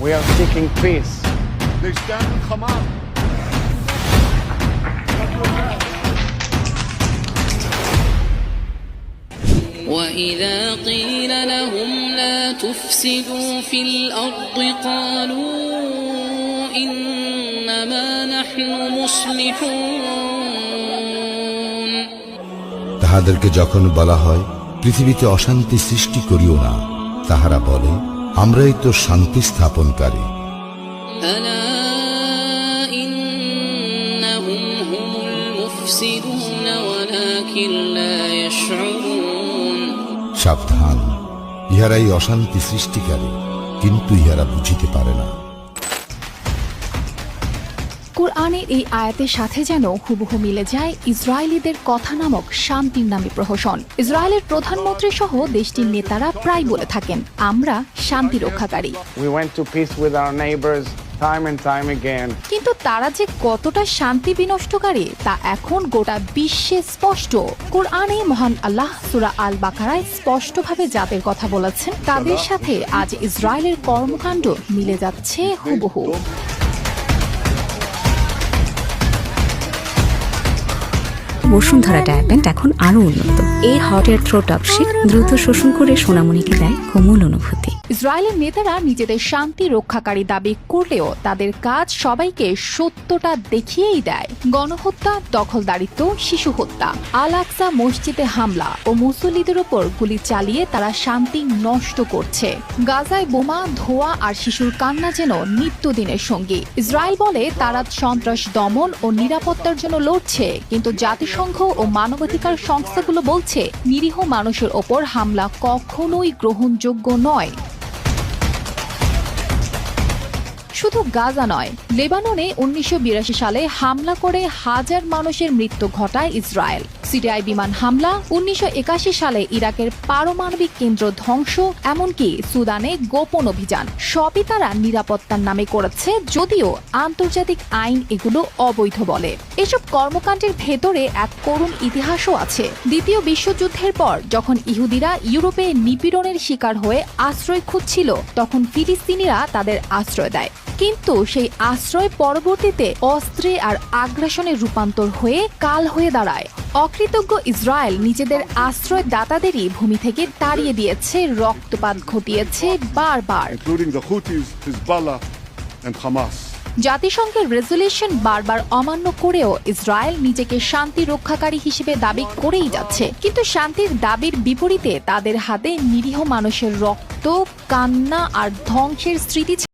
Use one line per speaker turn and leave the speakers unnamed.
We are seeking peace.
They stand with Hamas.
وإذا قيل لهم لا تفسدوا في الأرض قالوا إنما نحن مصلحون
তাহাদেরকে যখন বলা হয় পৃথিবীতে অশান্তি সৃষ্টি করিও না, তাহারা বলে আমরাই তো শান্তি স্থাপনকারী।
ألا إنهم هم المفسدون ولكن لا يشعرون
সাবধান, ইহারাই অশান্তি সৃষ্টিকারী, কিন্তু ইহারা বুঝিতে পারে না।
কুরআনের এই আয়াতের সাথে যেন হুবহু মিলে যায় ইসরায়েলিদের কথা নামক শান্তির নামে প্রহসন। ইসরায়েলের প্রধানমন্ত্রী সহ দেশটির নেতারা প্রায় বলে থাকেন, আমরা শান্তি রক্ষাকারী।
We went to peace with our neighbors time and time again.
কিন্তু তারা যে কতটা শান্তি বিনষ্টকারী তা এখন গোটা বিশ্বে স্পষ্ট। কুরআনে মহান আল্লাহ সূরা আল বাকারায় স্পষ্টভাবে যাদের কথা বলেছেন তাদের সাথে আজ ইসরায়েলের কর্মকাণ্ড মিলে যাচ্ছে হুবহু।
বসুন্ধরা ডায়াপেন্ট এখন আরো উন্নত। এই হট এয়ার থ্রো টপশিট দ্রুত শোষণ করে সোনামণিকে দেয় কোমল অনুভূতি।
ইসরায়েলের নেতারা নিজেদের শান্তি রক্ষাকারী দাবি করলেও তাদের কাজ সবাইকে সত্যটা দেখিয়েই দেয়। গণহত্যা, দখলদারিত্ব, শিশু হত্যা, আল আকসা মসজিদে হামলা ও মুসল্লিদের ওপর গুলি চালিয়ে তারা শান্তি নষ্ট করছে। গাজায় বোমা, ধোঁয়া আর শিশুর কান্না যেন নিত্যদিনের সঙ্গী। ইসরায়েল বলে তারা সন্ত্রাস দমন ও নিরাপত্তার জন্য লড়ছে, কিন্তু জাতিসংঘ ও মানবাধিকার সংস্থাগুলো বলছে নিরীহ মানুষের ওপর হামলা কখনোই গ্রহণযোগ্য নয়। শুধু গাজা নয়, লেবাননে 1982 সালে হামলা করে হাজার মানুষের মৃত্যু ঘটায় ইসরায়েল। সিরিয়ায় বিমান হামলা, 1981 সালে ইরাকের পারমাণবিক কেন্দ্র ধ্বংস, এমনকি সুদানে গোপন অভিযান, সবই তারা নিরাপত্তার নামে করেছে, যদিও আন্তর্জাতিক আইন এগুলো অবৈধ বলে। এসব কর্মকাণ্ডের ভেতরে এক করুণ ইতিহাসও আছে। দ্বিতীয় বিশ্বযুদ্ধের পর যখন ইহুদিরা ইউরোপে নিপীড়নের শিকার হয়ে আশ্রয় খুঁজছিল, তখন ফিলিস্তিনিরা তাদের আশ্রয় দেয়। কিন্তু সেই আশ্রয় পরবর্তীতে অস্ত্রে আর আগ্রাসনে রূপান্তর হয়ে কাল হয়ে দাঁড়ায়। অকৃতজ্ঞ ইসরায়েল নিজেদের আশ্রয়দাতাদেরই ভূমি থেকে তাড়িয়ে দিয়েছে, রক্তপাত ঘটিয়েছে বারবার। জাতিসংঘের রেজুলেশন বারবার অমান্য করেও ইসরায়েল নিজেকে শান্তি রক্ষাকারী হিসেবে দাবি করেই যাচ্ছে। কিন্তু শান্তির দাবির বিপরীতে তাদের হাতে নিরীহ মানুষের রক্ত, কান্না আর ধ্বংসের স্মৃতি